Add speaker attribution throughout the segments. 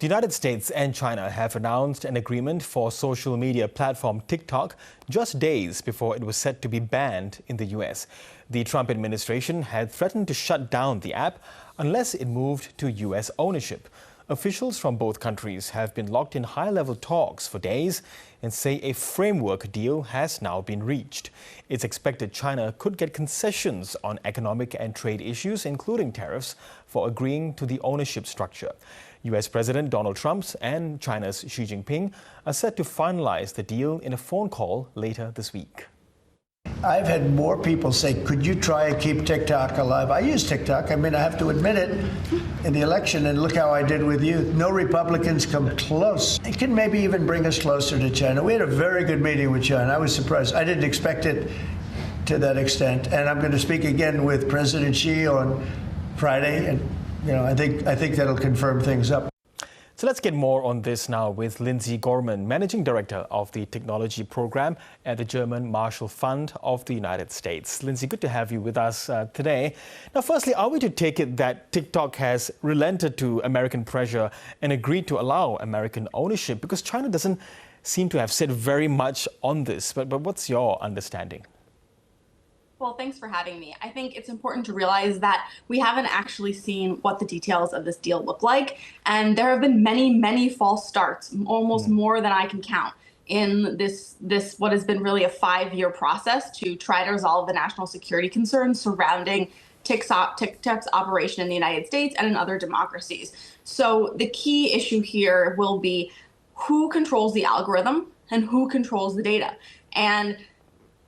Speaker 1: The United States and China have announced an agreement for social media platform TikTok just days before it was set to be banned in the US. The Trump administration had threatened to shut down the app unless it moved to US ownership. Officials from both countries have been locked in high-level talks for days and say a framework deal has now been reached. It's expected China could get concessions on economic and trade issues, including tariffs, for agreeing to the ownership structure. US President Donald Trump and China's Xi Jinping are set to finalize the deal in a phone call later this week.
Speaker 2: I've had more people say, could you try and keep TikTok alive? I use TikTok. I mean, I have to admit it in the election, and look how I did with you. No Republicans come close. It can maybe even bring us closer to China. We had a very good meeting with China. I was surprised. I didn't expect it to that extent. And I'm going to speak again with President Xi on Friday. And, I think that'll confirm things up.
Speaker 1: So let's get more on this now with Lindsay Gorman, Managing Director of the Technology Program at the German Marshall Fund of the United States. Lindsay, good to have you with us today. Now, firstly, are we to take it that TikTok has relented to American pressure and agreed to allow American ownership? Because China doesn't seem to have said very much on this. But what's your understanding?
Speaker 3: Well, thanks for having me. I think it's important to realize that we haven't actually seen what the details of this deal look like. And there have been many, many false starts, almost more than I can count, in this what has been really a 5-year process to try to resolve the national security concerns surrounding TikTok's operation in the United States and in other democracies. So the key issue here will be who controls the algorithm and who controls the data. And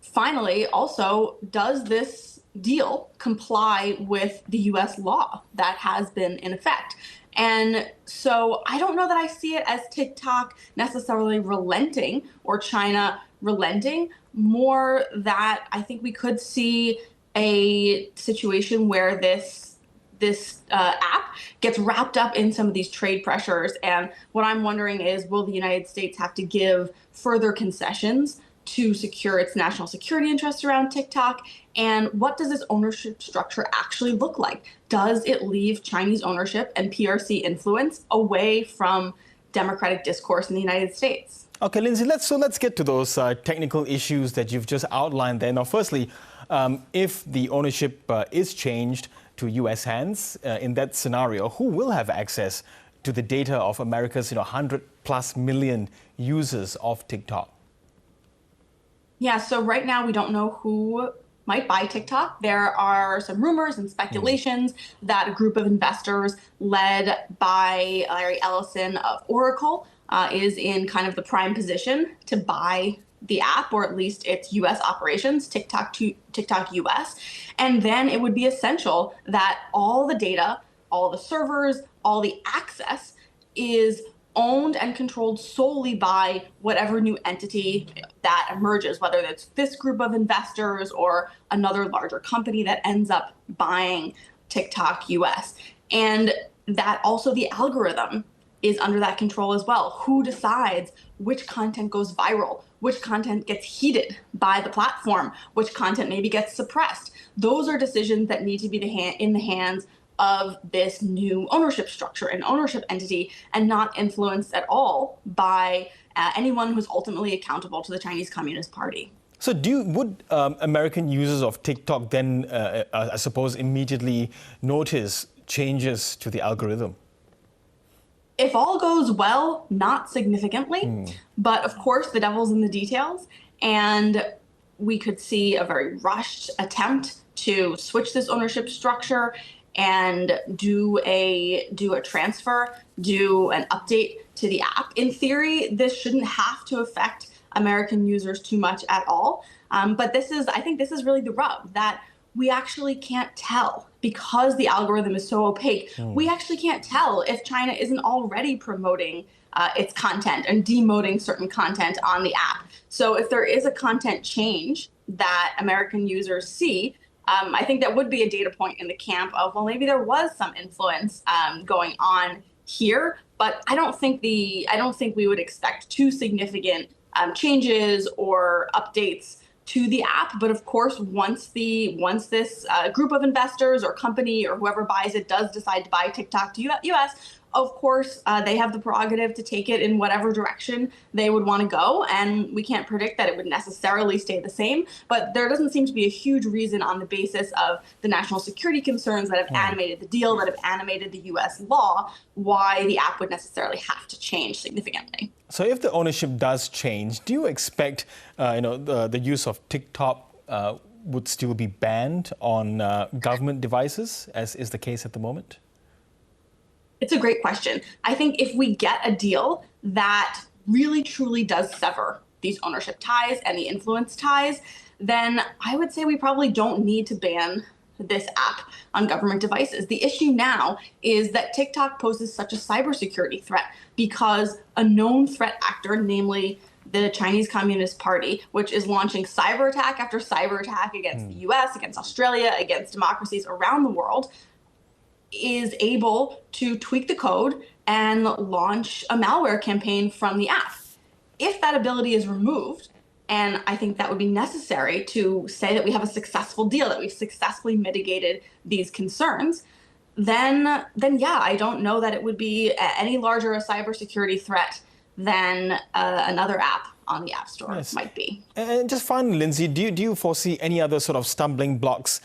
Speaker 3: finally, also, does this deal comply with the U.S. law that has been in effect? And so I don't know that I see it as TikTok necessarily relenting or China relenting, more that I think we could see a situation where this app gets wrapped up in some of these trade pressures. And what I'm wondering is, will the United States have to give further concessions to secure its national security interests around TikTok? And what does this ownership structure actually look like? Does it leave Chinese ownership and PRC influence away from democratic discourse in the United States?
Speaker 1: Okay, Lindsay, let's get to those technical issues that you've just outlined there. Now, firstly, if the ownership is changed to U.S. hands, in that scenario, who will have access to the data of America's 100+ million users of TikTok?
Speaker 3: Yeah, so right now we don't know who might buy TikTok. There are some rumors and speculations that a group of investors led by Larry Ellison of Oracle is in kind of the prime position to buy the app, or at least its U.S. operations, TikTok U.S. And then it would be essential that all the data, all the servers, all the access is owned and controlled solely by whatever new entity that emerges, whether it's this group of investors or another larger company that ends up buying TikTok US. And that also the algorithm is under that control as well. Who decides which content goes viral, which content gets heated by the platform, which content maybe gets suppressed? Those are decisions that need to be in the hands of this new ownership structure and ownership entity, and not influenced at all by anyone who's ultimately accountable to the Chinese Communist Party.
Speaker 1: So would American users of TikTok then, I suppose, immediately notice changes to the algorithm?
Speaker 3: If all goes well, not significantly, but of course the devil's in the details, and we could see a very rushed attempt to switch this ownership structure and do a transfer, do an update to the app. In theory, this shouldn't have to affect American users too much at all. But I think this is really the rub, that we actually can't tell, because the algorithm is so opaque. We actually can't tell if China isn't already promoting its content and demoting certain content on the app. So if there is a content change that American users see, I think that would be a data point in the camp of, well, maybe there was some influence going on here, but I don't think we would expect too significant changes or updates to the app. But of course, once this group of investors or company or whoever buys it does decide to buy TikTok to US, Of course, they have the prerogative to take it in whatever direction they would want to go, and we can't predict that it would necessarily stay the same. But there doesn't seem to be a huge reason on the basis of the national security concerns that have animated the deal, that have animated the U.S. law, why the app would necessarily have to change significantly.
Speaker 1: So if the ownership does change, do you expect the use of TikTok would still be banned on government devices, as is the case at the moment?
Speaker 3: It's a great question. I think if we get a deal that really truly does sever these ownership ties and the influence ties, then I would say we probably don't need to ban this app on government devices. The issue now is that TikTok poses such a cybersecurity threat because a known threat actor, namely the Chinese Communist Party, which is launching cyber attack after cyber attack against the US, against Australia, against democracies around the world, is able to tweak the code and launch a malware campaign from the app. If that ability is removed, and I think that would be necessary to say that we have a successful deal, that we've successfully mitigated these concerns, then yeah, I don't know that it would be any larger a cybersecurity threat than another app on the App Store might be.
Speaker 1: And just finally, Lindsay, do you foresee any other sort of stumbling blocks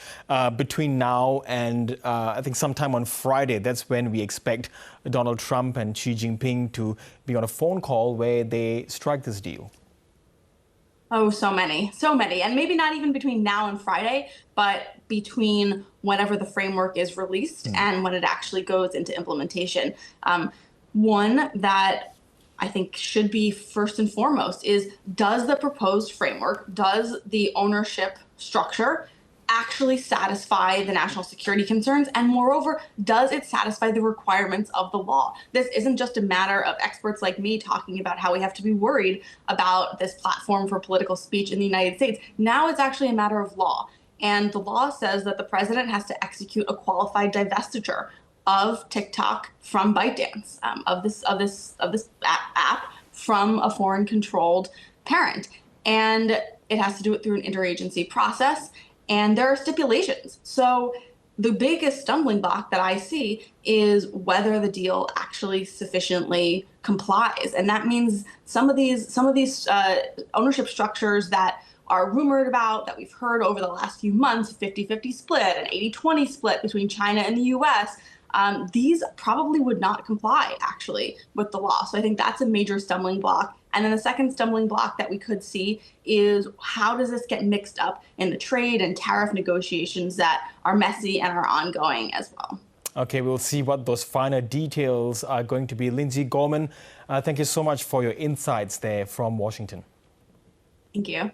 Speaker 1: between now and I think sometime on Friday? That's when we expect Donald Trump and Xi Jinping to be on a phone call where they strike this deal.
Speaker 3: Oh, so many. And maybe not even between now and Friday, but between whenever the framework is released and when it actually goes into implementation. One that I think should be first and foremost is, does the proposed framework, does the ownership structure actually satisfy the national security concerns? And moreover, does it satisfy the requirements of the law? This isn't just a matter of experts like me talking about how we have to be worried about this platform for political speech in the United States. Now it's actually a matter of law. And the law says that the president has to execute a qualified divestiture of TikTok from ByteDance, of this app from a foreign-controlled parent. And it has to do it through an interagency process. And there are stipulations. So the biggest stumbling block that I see is whether the deal actually sufficiently complies. And that means some of these ownership structures that are rumored about, that we've heard over the last few months, 50-50 split, an 80-20 split between China and the US, these probably would not comply, actually, with the law. So I think that's a major stumbling block. And then the second stumbling block that we could see is, how does this get mixed up in the trade and tariff negotiations that are messy and are ongoing as well?
Speaker 1: Okay, we'll see what those finer details are going to be. Lindsay Gorman, thank you so much for your insights there from Washington.
Speaker 3: Thank you.